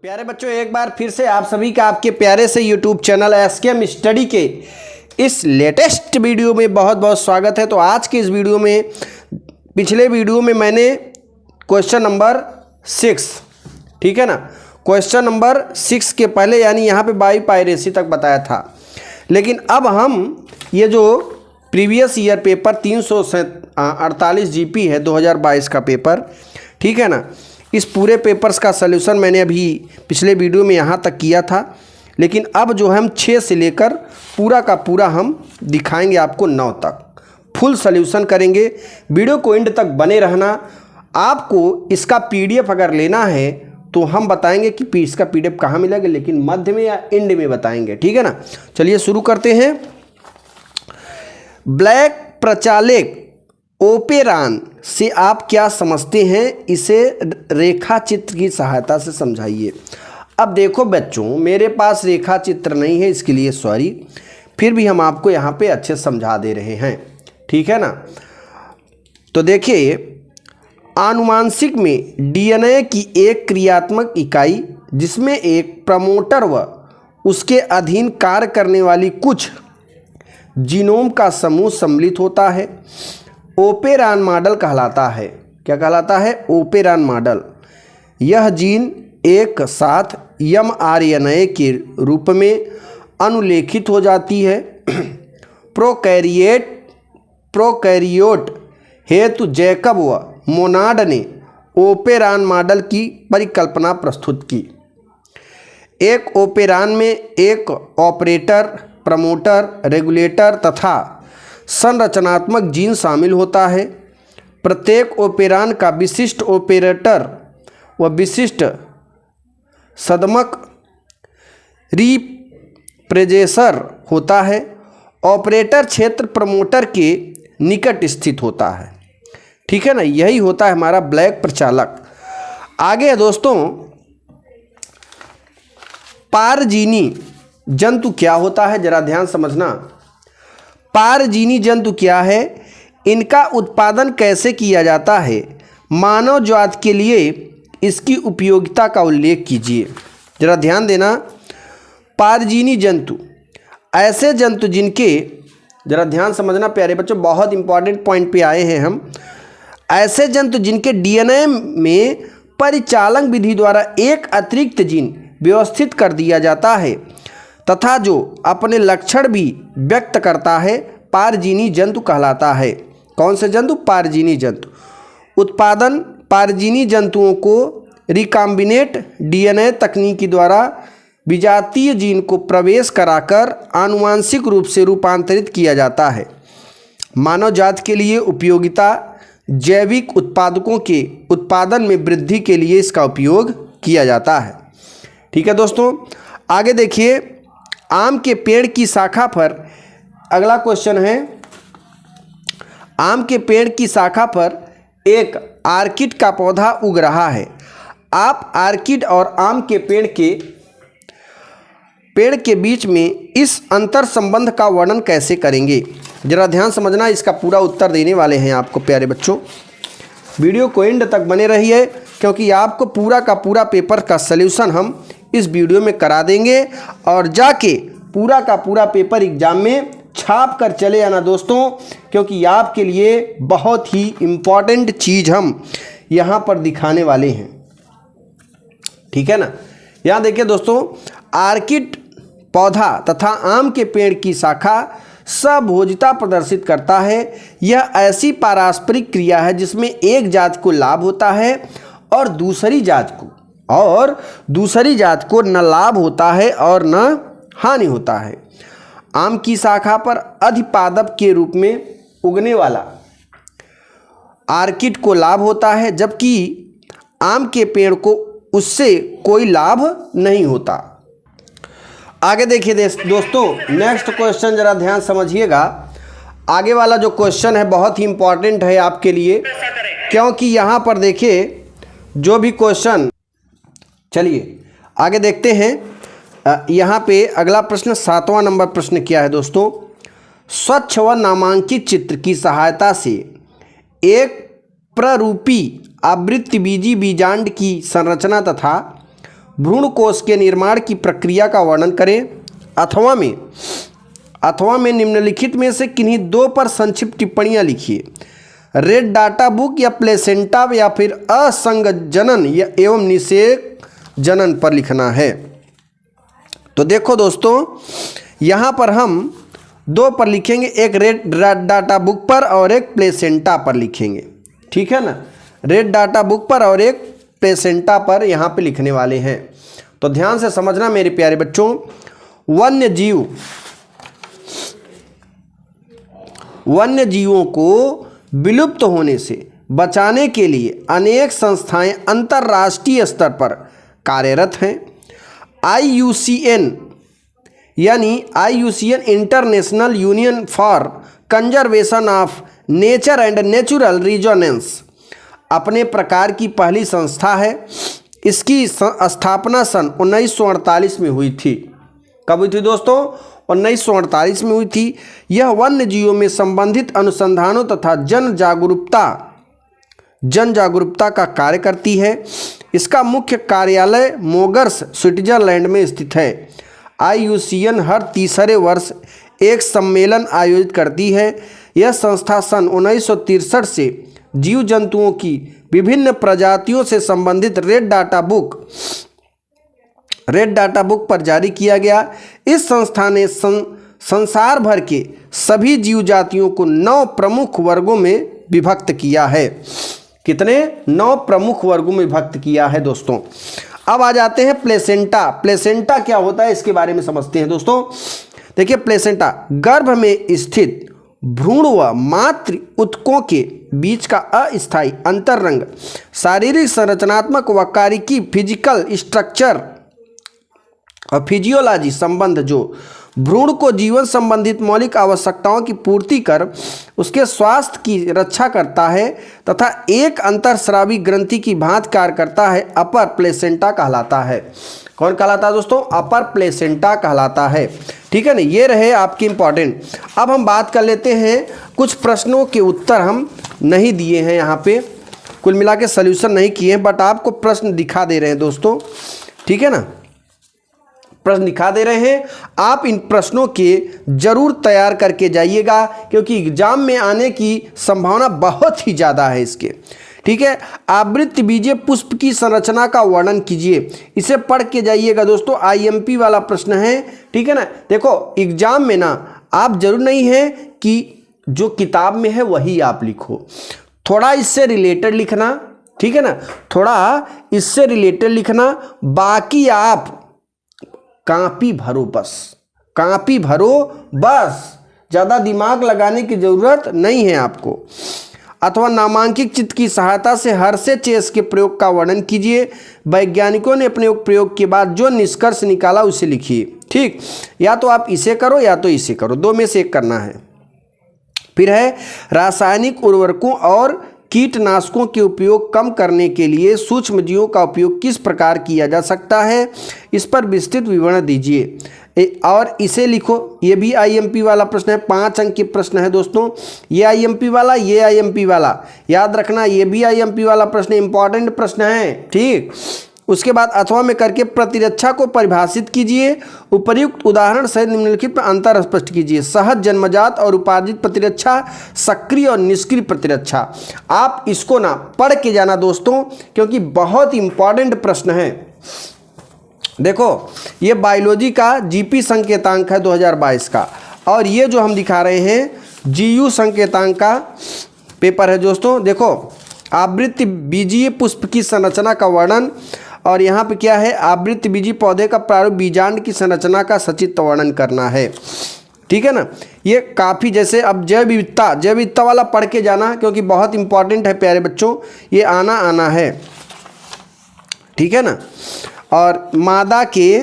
प्यारे बच्चों, एक बार फिर से आप सभी का आपके प्यारे से YouTube चैनल एसकेएम स्टडी के इस लेटेस्ट वीडियो में बहुत बहुत स्वागत है। तो आज के इस वीडियो में, पिछले वीडियो में मैंने क्वेश्चन नंबर 6, ठीक है ना, क्वेश्चन नंबर 6 के पहले यानी यहाँ पे बाई पायरेसी तक बताया था। लेकिन अब हम ये जो प्रीवियस ईयर पेपर 348 जीपी है 2022 का पेपर, ठीक है ना, इस पूरे पेपर्स का सलूशन मैंने अभी पिछले वीडियो में यहाँ तक किया था। लेकिन अब जो हम 6 से लेकर पूरा का पूरा हम दिखाएंगे आपको 9 तक, फुल सलूशन करेंगे। वीडियो को एंड तक बने रहना। आपको इसका पीडीएफ अगर लेना है तो हम बताएंगे कि इसका पीडीएफ कहाँ मिलेगा, लेकिन मध्य में या एंड में बताएंगे, ठीक है ना। चलिए शुरू करते हैं। ब्लैक प्रचालक ओपेरान से आप क्या समझते हैं, इसे रेखा चित्र की सहायता से समझाइए। अब देखो बच्चों, मेरे पास रेखा चित्र नहीं है, इसके लिए सॉरी, फिर भी हम आपको यहाँ पे अच्छे समझा दे रहे हैं, ठीक है ना। तो देखिए, आनुवांशिक में डीएनए की एक क्रियात्मक इकाई जिसमें एक प्रमोटर व उसके अधीन कार्य करने वाली कुछ जीनोम का समूह सम्मिलित होता है, ओपेरान मॉडल कहलाता है। क्या कहलाता है? Operon model. यह जीन एक साथ mRNA के रूप में अनुलेखित हो जाती है। प्रोकैरियोट हेतु जैकब व मोनाड ने ओपेरान मॉडल की परिकल्पना प्रस्तुत की। एक ओपेरान में एक ऑपरेटर, प्रमोटर, रेगुलेटर तथा संरचनात्मक जीन शामिल होता है। प्रत्येक ओपेरान का विशिष्ट ऑपरेटर व विशिष्ट सदमक रिप्रेजेसर होता है। ऑपरेटर क्षेत्र प्रमोटर के निकट स्थित होता है, ठीक है ना। यही होता है हमारा ब्लैक प्रचालक। आगे है दोस्तों, पारजीनी जंतु क्या होता है, जरा ध्यान समझना। पारजीनी जंतु क्या है, इनका उत्पादन कैसे किया जाता है, मानव जाति के लिए इसकी उपयोगिता का उल्लेख कीजिए। जरा ध्यान देना। पारजीनी जंतु ऐसे जंतु जिनके, जरा ध्यान समझना प्यारे बच्चों, बहुत इंपॉर्टेंट पॉइंट पे आए हैं हम। ऐसे जंतु जिनके डीएनए में परिचालन विधि द्वारा एक अतिरिक्त जीन व्यवस्थित कर दिया जाता है तथा जो अपने लक्षण भी व्यक्त करता है, पारजीनी जंतु कहलाता है। कौन से जंतु? पारजीनी जंतु। उत्पादन पारजीनी जंतुओं को रिकॉम्बिनेट डीएनए तकनीकी द्वारा विजातीय जीन को प्रवेश कराकर आनुवांशिक रूप से रूपांतरित किया जाता है। मानव जाति के लिए उपयोगिता, जैविक उत्पादकों के उत्पादन में वृद्धि के लिए इसका उपयोग किया जाता है, ठीक है दोस्तों। आगे देखिए, आम के पेड़ की शाखा पर, अगला क्वेश्चन है, आम के पेड़ की शाखा पर एक आर्किड का पौधा उग रहा है। आप आर्किड और आम के पेड़ के बीच में इस अंतर संबंध का वर्णन कैसे करेंगे? जरा ध्यान समझना, इसका पूरा उत्तर देने वाले हैं आपको प्यारे बच्चों। वीडियो को एंड तक बने रहिए, क्योंकि आपको पूरा का पूरा पेपर का सलूशन हम इस वीडियो में करा देंगे और जाके पूरा का पूरा पेपर एग्जाम में छाप कर चले आना दोस्तों, क्योंकि आपके लिए बहुत ही इम्पॉर्टेंट चीज़ हम यहाँ पर दिखाने वाले हैं, ठीक है ना। यहाँ देखिए दोस्तों, आर्किड पौधा तथा आम के पेड़ की शाखा सभोजिता प्रदर्शित करता है। यह ऐसी पारस्परिक क्रिया है जिसमें एक जात को लाभ होता है और दूसरी जात को न लाभ होता है और न हानि होता है। आम की शाखा पर अधिपादप के रूप में उगने वाला आर्किड को लाभ होता है, जबकि आम के पेड़ को उससे कोई लाभ नहीं होता। आगे देखिए दोस्तों, नेक्स्ट क्वेश्चन जरा ध्यान समझिएगा। आगे वाला जो क्वेश्चन है बहुत ही इंपॉर्टेंट है आपके लिए, क्योंकि यहाँ पर देखिए जो भी क्वेश्चन, चलिए आगे देखते हैं। यहाँ पे अगला प्रश्न, 7वां नंबर प्रश्न क्या है दोस्तों? स्वच्छ व नामांकित चित्र की सहायता से एक प्ररूपी आवृत्ति बीजी बीजांड की संरचना तथा भ्रूण कोश के निर्माण की प्रक्रिया का वर्णन करें। अथवा में निम्नलिखित में से किन्हीं दो पर संक्षिप्त टिप्पणियां लिखिए। रेड डाटा बुक या प्लेसेंटा या फिर असंग जनन या एवं निषेक जनन पर लिखना है। तो देखो दोस्तों, यहाँ पर हम दो पर लिखेंगे, एक रेड डाटा बुक पर और एक प्लेसेंटा पर लिखेंगे। ठीक है ना, रेड डाटा बुक पर और एक प्लेसेंटा पर यहाँ पे लिखने वाले हैं। तो ध्यान से समझना मेरे प्यारे बच्चों, वन्य जीवों को विलुप्त होने से बचाने के लिए अनेक संस्थाएं अंतर्राष्ट्रीय स्तर पर कार्यरत हैं। IUCN international union for conservation of nature and natural resonance अपने प्रकार की पहली संस्था है। इसकी स्थापना सन 1948 में हुई थी। कब हुई थी दोस्तों? 1948 में हुई थी। यह वन्य जीवों में संबंधित अनुसंधानों तथा जन जागरूकता का कार्य करती है। इसका मुख्य कार्यालय मोगर्स स्विट्जरलैंड में स्थित है। IUCN हर तीसरे वर्ष एक सम्मेलन आयोजित करती है। यह संस्था सन 1963 से जीव जंतुओं की विभिन्न प्रजातियों से संबंधित रेड डाटा बुक पर जारी किया गया। इस संस्था ने संसार भर के सभी जीव जातियों को 9 प्रमुख वर्गों में विभक्त किया है। कितने? 9 प्रमुख वर्गों में विभक्त किया है दोस्तों। अब आ जाते हैं प्लेसेंटा। प्लेसेंटा क्या होता है इसके बारे में समझते हैं दोस्तों। देखिए, प्लेसेंटा गर्भ में स्थित भ्रूण व मातृ ऊतकों के बीच का अस्थायी अंतरंग शारीरिक संरचनात्मक व कार्यकी फिजिकल स्ट्रक्चर और फिजियोलॉजी संबंध जो भ्रूण को जीवन संबंधित मौलिक आवश्यकताओं की पूर्ति कर उसके स्वास्थ्य की रक्षा करता है तथा एक अंतरस्रावी ग्रंथि की भांति कार्य करता है, अपर प्लेसेंटा कहलाता है। कौन कहलाता है दोस्तों? अपर प्लेसेंटा कहलाता है। ठीक है ना, ये रहे आपके इंपॉर्टेंट। अब हम बात कर लेते हैं, कुछ प्रश्नों के उत्तर हम नहीं दिए हैं यहाँ पे, कुल मिला के सोल्यूशन नहीं किए हैं, बट आपको प्रश्न दिखा दे रहे हैं दोस्तों। ठीक है ना, प्रश्न दिखा दे रहे हैं। आप इन प्रश्नों के जरूर तैयार करके जाइएगा, क्योंकि एग्जाम में आने की संभावना बहुत ही ज़्यादा है इसके। ठीक है, आवृत्त बीजीय पुष्प की संरचना का वर्णन कीजिए। इसे पढ़ के जाइएगा दोस्तों, IMP वाला प्रश्न है। ठीक है ना, देखो एग्जाम में ना आप जरूर नहीं है कि जो किताब में है वही आप लिखो, थोड़ा इससे रिलेटेड लिखना। ठीक है ना, थोड़ा इससे रिलेटेड लिखना, बाकी आप कापी भरो बस, कापी भरो बस, ज़्यादा दिमाग लगाने की ज़रूरत नहीं है आपको। अथवा नामांकित चित्र की सहायता से हर्षे चेस के प्रयोग का वर्णन कीजिए। वैज्ञानिकों ने अपने प्रयोग के बाद जो निष्कर्ष निकाला उसे लिखिए। ठीक, या तो आप इसे करो या तो इसे करो, दो में से एक करना है। फिर है रासायनिक उर्वरकों और कीटनाशकों के उपयोग कम करने के लिए सूक्ष्मजीवों का उपयोग किस प्रकार किया जा सकता है, इस पर विस्तृत विवरण दीजिए और इसे लिखो। ये भी IMP वाला प्रश्न है, 5 अंक के प्रश्न है दोस्तों। ये IMP वाला, ये IMP वाला, याद रखना, ये भी IMP वाला प्रश्न, इंपॉर्टेंट प्रश्न है। ठीक, उसके बाद अथवा में करके प्रतिरक्षा को परिभाषित कीजिए। उपर्युक्त उदाहरण सहित निम्नलिखित में अंतर स्पष्ट कीजिए। सहज जन्मजात और उपार्जित प्रतिरक्षा, सक्रिय और निष्क्रिय प्रतिरक्षा। आप इसको ना पढ़ के जाना दोस्तों, क्योंकि बहुत इंपॉर्टेंट प्रश्न है। देखो, ये बायोलॉजी का GP संकेतांक है 2022 का, और ये जो हम दिखा रहे हैं GU संकेतांक का पेपर है दोस्तों। देखो, आवृत्त बीजीय पुष्प की संरचना का वर्णन, और यहाँ पे क्या है, आवृत्त बीजी पौधे का प्रारूप बीजांड की संरचना का सचित्र वर्णन करना है। ठीक है ना, ये काफ़ी, जैसे अब जैव विविधता वाला पढ़ के जाना, क्योंकि बहुत इंपॉर्टेंट है प्यारे बच्चों, ये आना है। ठीक है ना, और मादा के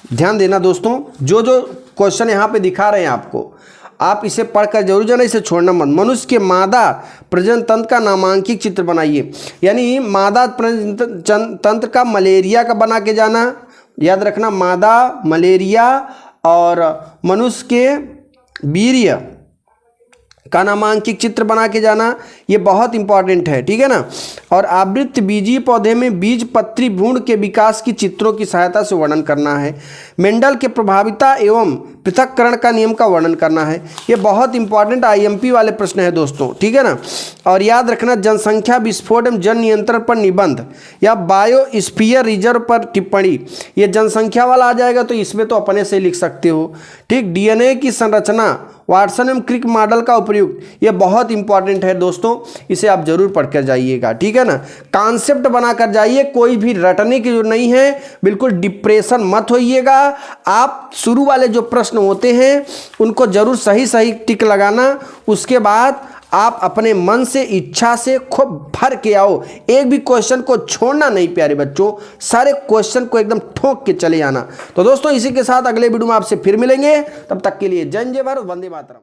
ध्यान देना दोस्तों, जो क्वेश्चन यहाँ पे दिखा रहे हैं आपको, आप इसे पढ़कर जरूर जाना, इसे छोड़ना मत। मनुष्य के मादा प्रजनन तंत्र का नामांकित चित्र बनाइए, यानी मादा प्रजनन तंत्र का मलेरिया का बना के जाना, याद रखना, मादा मलेरिया और मनुष्य के वीर्य का नामांकित चित्र बना के जाना, ये बहुत इंपॉर्टेंट है, ठीक है ना। और आवृत्त बीजीय पौधे में बीज पत्री भ्रूण के विकास की चित्रों की सहायता से वर्णन करना है। मेंडल के प्रभाविता एवं पृथक्करण का नियम का वर्णन करना है। ये बहुत इंपॉर्टेंट आईएमपी वाले प्रश्न है दोस्तों, ठीक है ना। और याद रखना, जनसंख्या विस्फोट एवं जन नियंत्रण पर निबंध या बायोस्फीयर रिजर्व पर टिप्पणी, ये जनसंख्या वाला आ जाएगा तो इसमें तो अपने से लिख सकते हो, ठीक। डीएनए की संरचना, वाटसन एवं क्रिक मॉडल का उपयुक्त, ये बहुत इंपॉर्टेंट है दोस्तों, इसे आप जरूर पढ़ कर जाइएगा, ठीक है ना। कॉन्सेप्ट बना कर जाइए, कोई भी रटने की जो नहीं है, बिल्कुल डिप्रेशन मत होइएगा। आप शुरू वाले जो प्रश्न होते हैं उनको जरूर सही सही टिक लगाना, उसके बाद आप अपने मन से इच्छा से खूब भर के आओ, एक भी क्वेश्चन को छोड़ना नहीं प्यारे बच्चों, सारे क्वेश्चन को एकदम ठोक के चले आना। तो दोस्तों इसी के साथ अगले वीडियो में आपसे फिर मिलेंगे, तब तक के लिए जय हिंद, जय भारत, वंदे मातरम।